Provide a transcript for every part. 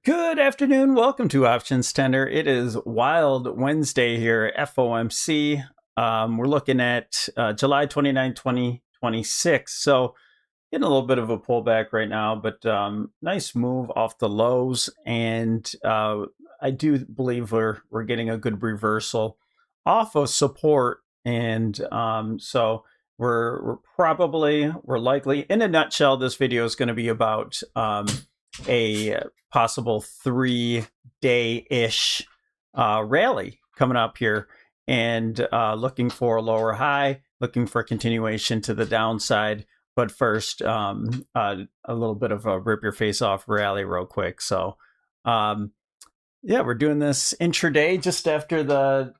Good afternoon. Welcome to OptionsTender. It is Wild Wednesday here at FOMC. We're looking at July 29, 2026. So getting a little bit of a pullback right now, but nice move off the lows. And I do believe we're getting a good reversal off of support. And so we're likely, in a nutshell, this video is going to be about a possible 3-day-ish rally coming up here, and looking for a lower high, looking for a continuation to the downside. But first, a little bit of a rip your face off rally real quick. So yeah, we're doing this intraday just after the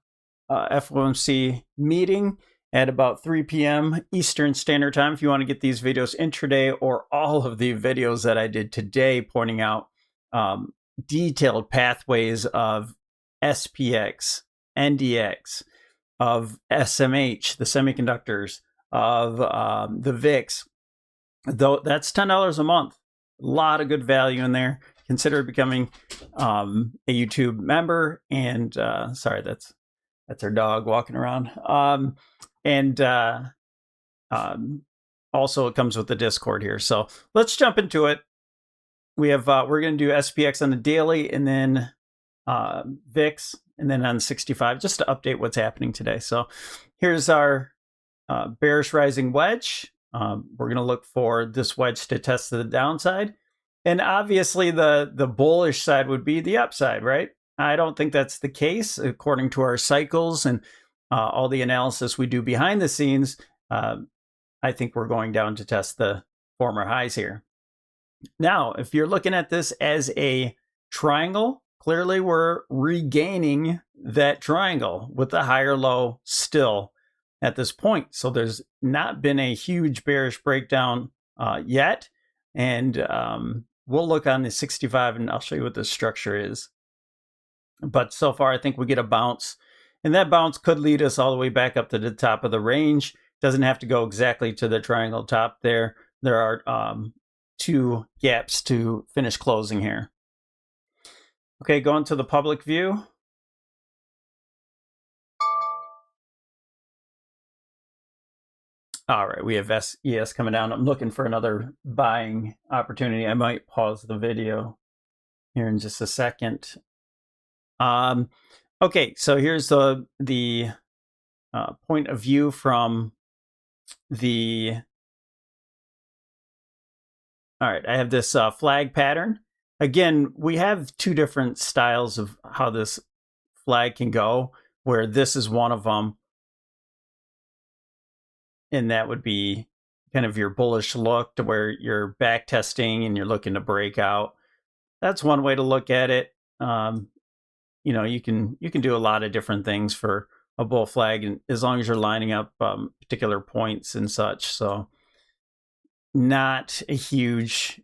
FOMC meeting at about 3 p.m. Eastern Standard Time. If you want to get these videos intraday, or all of the videos that I did today pointing out detailed pathways of SPX, NDX, of SMH, the semiconductors, of the VIX, though that's $10 a month. A lot of good value in there. Consider becoming a YouTube member. And sorry, that's our dog walking around. And also it comes with the Discord here. So let's jump into it. We have we're going to do SPX on the daily, and then VIX, and then on 65, just to update what's happening today. So here's our bearish rising wedge. We're going to look for this wedge to test to the downside, and obviously the bullish side would be the upside, right? I don't think that's the case according to our cycles and all the analysis we do behind the scenes. I think we're going down to test the former highs here. Now, if you're looking at this as a triangle, clearly we're regaining that triangle with the higher low still at this point. So there's not been a huge bearish breakdown yet. And we'll look on the 65 and I'll show you what the structure is. But so far, I think we get a bounce, and that bounce could lead us all the way back up to the top of the range. Doesn't have to go exactly to the triangle top there. There are two gaps to finish closing here. Okay, going to the public view. All right, we have SES coming down. I'm looking for another buying opportunity. I might pause the video here in just a second. Okay, so here's the point of view from the. All right, I have this flag pattern. Again, we have two different styles of how this flag can go, where this is one of them. And that would be kind of your bullish look, to where you're back testing and you're looking to break out. That's one way to look at it. You know, you can do a lot of different things for a bull flag, and as long as you're lining up particular points and such. So not a huge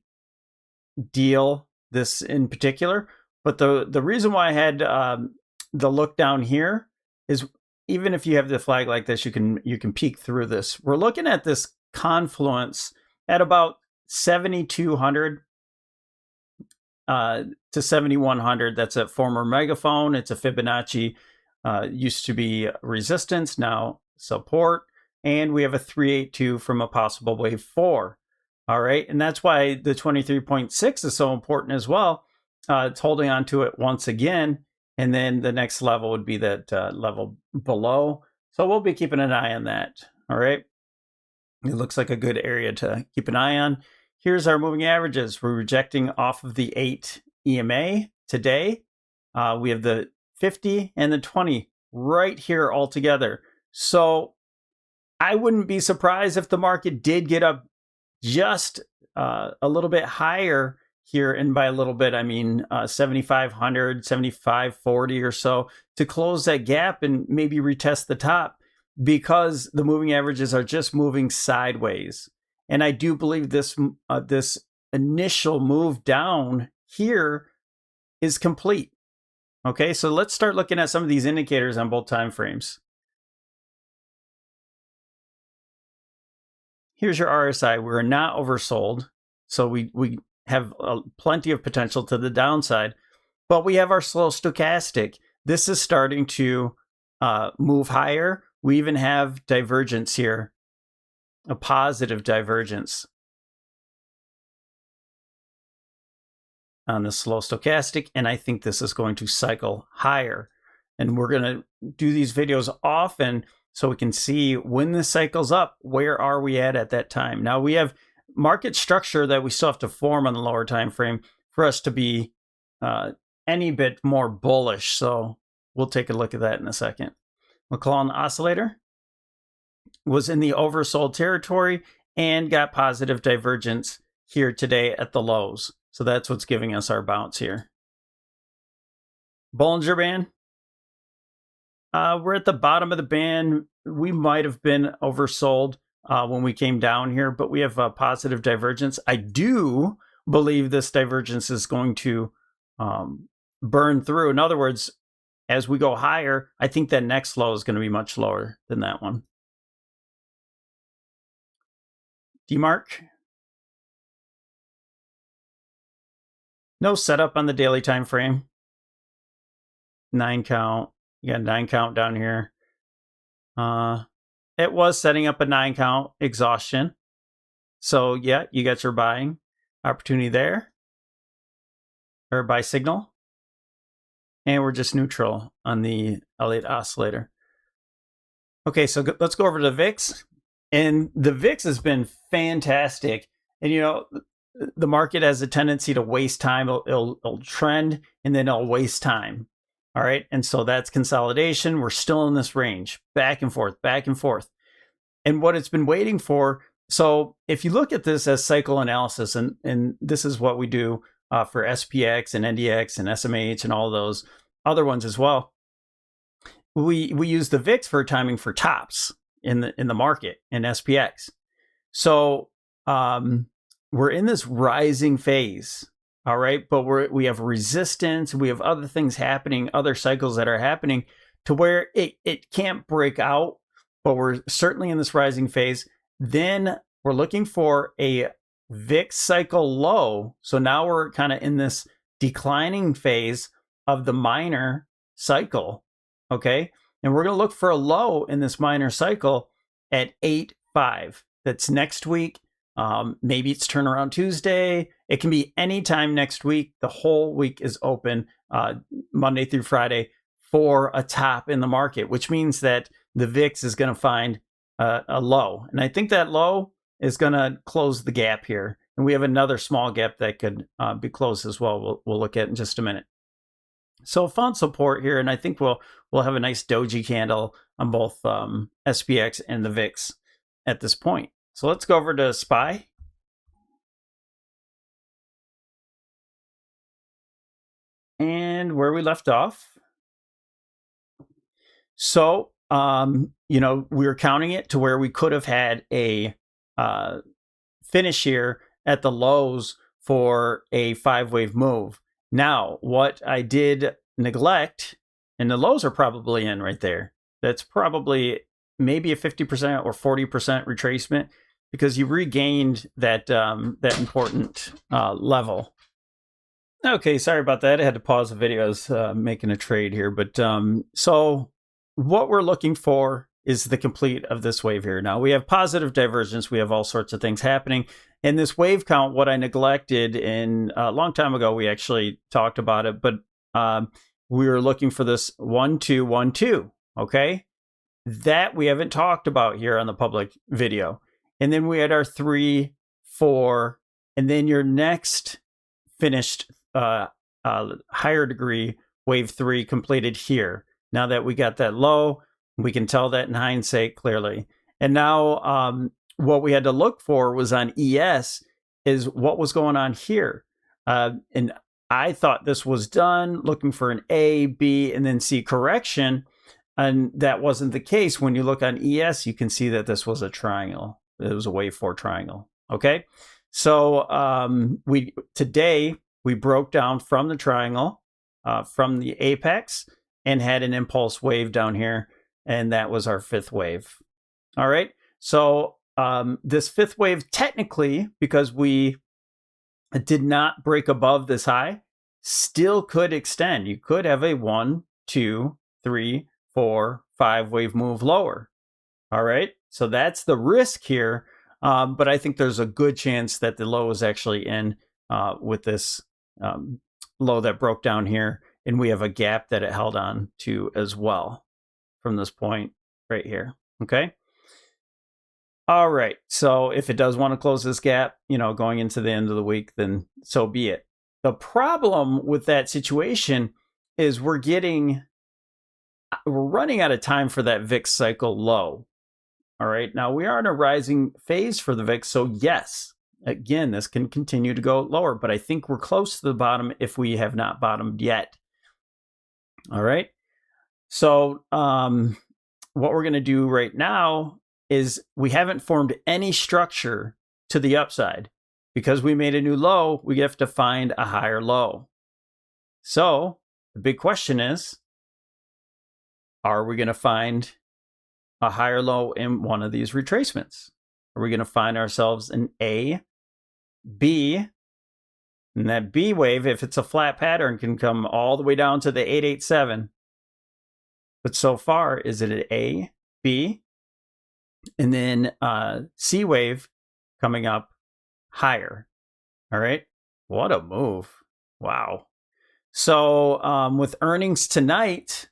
deal, this in particular. But the reason why I had the look down here is, even if you have the flag like this, you can peek through this. We're looking at this confluence at about 7,200 to 7,100. That's a former megaphone. It's a Fibonacci. Used to be resistance, now support. And we have a 382 from a possible wave 4. All right. And that's why the 23.6 is so important as well. It's holding on to it once again. And then the next level would be that level below. So we'll be keeping an eye on that. All right. It looks like a good area to keep an eye on. Here's our moving averages. We're rejecting off of the 8 EMA today. We have the 50 and the 20 right here all together. So I wouldn't be surprised if the market did get up just a little bit higher here. And by a little bit, I mean 7,500, 7,540 or so, to close that gap and maybe retest the top, because the moving averages are just moving sideways. And I do believe this initial move down here is complete. Okay, so let's start looking at some of these indicators on both time frames. Here's your RSI. We're not oversold, so we have plenty of potential to the downside. But we have our slow stochastic. This is starting to move higher. We even have divergence here, a positive divergence on the slow stochastic, and I think this is going to cycle higher. And we're going to do these videos often so we can see when this cycles up, where are we at that time. Now we have market structure that we still have to form on the lower time frame for us to be any bit more bullish. So we'll take a look at that in a second. McClellan oscillator was in the oversold territory and got positive divergence here today at the lows. So that's what's giving us our bounce here. Bollinger Band. We're at the bottom of the band. We might have been oversold when we came down here, but we have a positive divergence. I do believe this divergence is going to burn through. In other words, as we go higher, I think that next low is going to be much lower than that one. DMARC. No setup on the daily time frame. 9 count. You got 9 count down here. It was setting up a 9 count exhaustion. So yeah, you got your buying opportunity there. Or buy signal. And we're just neutral on the Elliott oscillator. Okay, so let's go over to the VIX. And the VIX has been fantastic. And you know, the market has a tendency to waste time. It'll trend and then it'll waste time. All right. And so that's consolidation. We're still in this range, back and forth, back and forth. And what it's been waiting for. So if you look at this as cycle analysis, and this is what we do for SPX and NDX and SMH and all those other ones as well. We use the VIX for timing for tops in the market in SPX. So we're in this rising phase. All right, but we have resistance, we have other things happening, other cycles that are happening to where it can't break out, but we're certainly in this rising phase. Then we're looking for a VIX cycle low. So now we're kind of in this declining phase of the minor cycle, okay? And we're going to look for a low in this minor cycle at 8.5. That's next week. Maybe it's turnaround Tuesday. It can be any time next week. The whole week is open Monday through Friday for a top in the market, which means that the VIX is going to find a low. And I think that low is going to close the gap here. And we have another small gap that could be closed as well. We'll look at in just a minute. So found support here, and I think we'll have a nice doji candle on both SPX and the VIX at this point. So let's go over to SPY. And where we left off. So, you know, we were counting it to where we could have had a finish here at the lows for a 5-wave move. Now, what I did neglect, and the lows are probably in right there. That's probably maybe a 50% or 40% retracement, because you regained that that important level. Okay, sorry about that. I had to pause the video. I was making a trade here. But so what we're looking for is the complete of this wave here. Now, we have positive divergence. We have all sorts of things happening. And this wave count, what I neglected in a long time ago, we actually talked about it. But we were looking for this 1, 2, 1, 2. Okay? That we haven't talked about here on the public video. And then we had our 3, 4, and then your next finished higher degree wave 3 completed here. Now that we got that low, we can tell that in hindsight clearly. And now what we had to look for was on ES is what was going on here. And I thought this was done, looking for an A, B, and then C correction. And that wasn't the case. When you look on ES, you can see that this was a triangle. It was a wave 4 triangle. Okay. So today we broke down from the triangle, from the apex, and had an impulse wave down here. And that was our 5th wave. All right. So this 5th wave, technically, because we It did not break above this high, still could extend. You could have a 1, 2, 3, 4, 5 wave move lower. All right, so that's the risk here. But I think there's a good chance that the low is actually in with this low that broke down here, and we have a gap that it held on to as well from this point right here. Okay. All right. So if it does want to close this gap, going into the end of the week, then so be it. The problem with that situation is we're running out of time for that VIX cycle low. All right. Now we are in a rising phase for the VIX. So yes, again, this can continue to go lower, but I think we're close to the bottom if we have not bottomed yet. All right. So what we're going to do right now is we haven't formed any structure to the upside. Because we made a new low, we have to find a higher low. So the big question is, are we going to find a higher low in one of these retracements? Are we going to find ourselves an A, B, and that B wave, if it's a flat pattern, can come all the way down to the 887. But so far, is it an A, B, and then C wave coming up higher? All right. What a move. Wow. So with earnings tonight,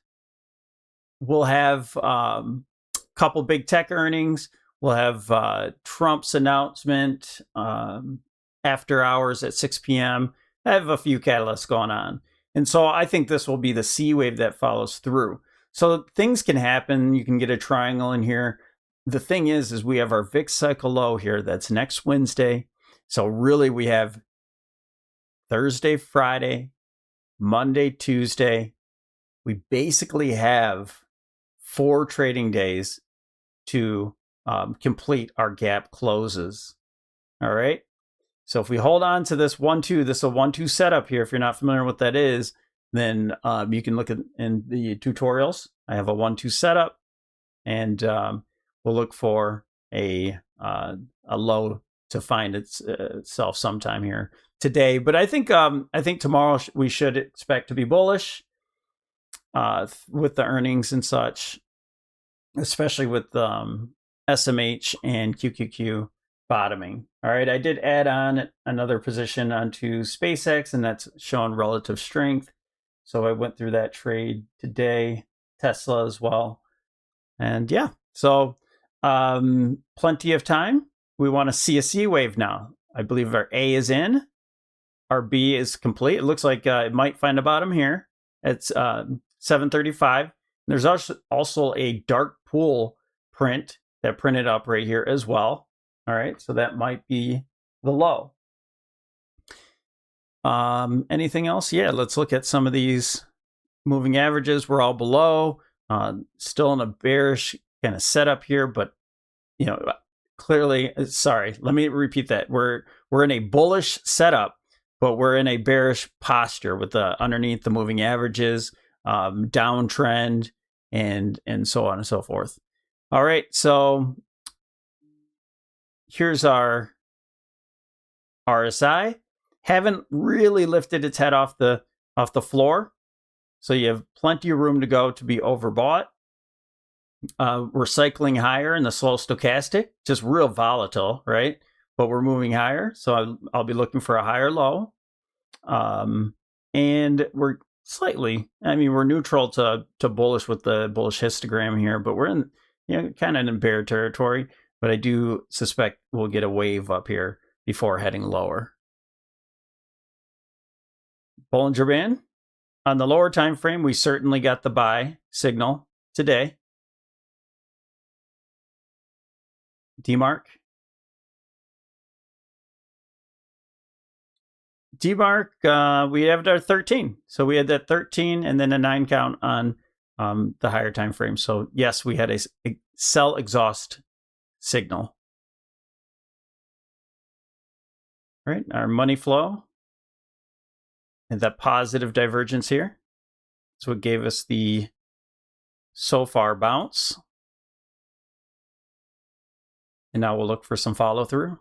we'll have a couple big tech earnings. We'll have Trump's announcement after hours at 6 p.m. I have a few catalysts going on. And so I think this will be the C wave that follows through. So things can happen. You can get a triangle in here. The thing is we have our VIX cycle low here. That's next Wednesday. So really we have Thursday, Friday, Monday, Tuesday. We basically have 4 trading days to complete our gap closes. All right. So if we hold on to this 1-2, this is a 1-2 setup here. If you're not familiar with what that is, then you can look at in the tutorials. I have a 1-2 setup, and we'll look for a low to find itself sometime here today. But I think tomorrow we should expect to be bullish with the earnings and such, especially with SMH and QQQ bottoming. All right, I did add on another position onto SpaceX, and that's showing relative strength. So I went through that trade today, Tesla as well. And yeah, so plenty of time. We want to see a C wave now. I believe our A is in. Our B is complete. It looks like it might find a bottom here. It's 735. There's also a dark pool print that printed up right here as well. All right, so that might be the low. Anything else? Yeah, let's look at some of these moving averages. We're all below. Still in a bearish kind of setup here, but clearly, sorry, let me repeat that. We're in a bullish setup, but we're in a bearish posture with the underneath the moving averages, downtrend, and so on and so forth. All right, so here's our RSI. Haven't really lifted its head off the floor, so you have plenty of room to go to be overbought. We're cycling higher in the slow stochastic, just real volatile, right? But we're moving higher, so I'll be looking for a higher low. And we're slightly, we're neutral to bullish with the bullish histogram here, but we're in, kind of in bear territory. But I do suspect we'll get a wave up here before heading lower. Bollinger Band. On the lower time frame, we certainly got the buy signal today. DMARC. We have our 13. So we had that 13 and then a 9 count on the higher time frame. So yes, we had a sell exhaust signal. All right, our money flow and that positive divergence here. So it gave us the so far bounce. And now we'll look for some follow through.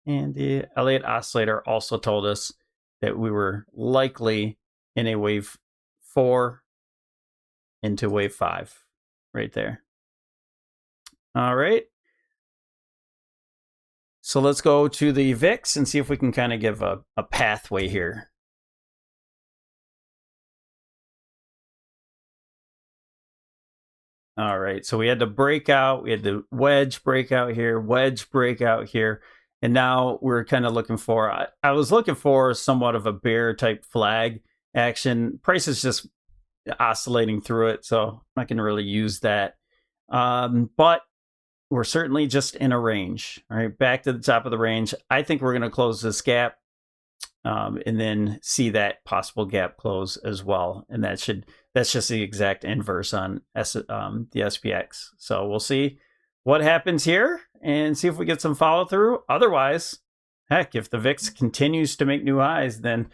And the Elliott oscillator also told us that we were likely in a wave 4 into wave 5 right there. All right. So let's go to the VIX and see if we can kind of give a pathway here. All right, so we had the breakout, we had the wedge breakout here, and now we're kind of looking for, I was looking for somewhat of a bear type flag action. Price is just oscillating through it, so I'm not going to really use that. But we're certainly just in a range. All right, back to the top of the range. I think we're going to close this gap and then see that possible gap close as well. And that's just the exact inverse on the SPX. So we'll see what happens here and see if we get some follow through. Otherwise, heck, if the VIX continues to make new highs, then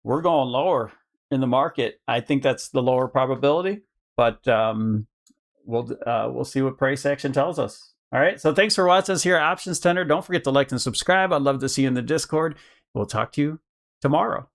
we're going lower in the market. I think that's the lower probability, but we'll see what price action tells us. All right, so thanks for watching us here at OptionsTender. Don't forget to like and subscribe. I'd love to see you in the Discord. We'll talk to you tomorrow.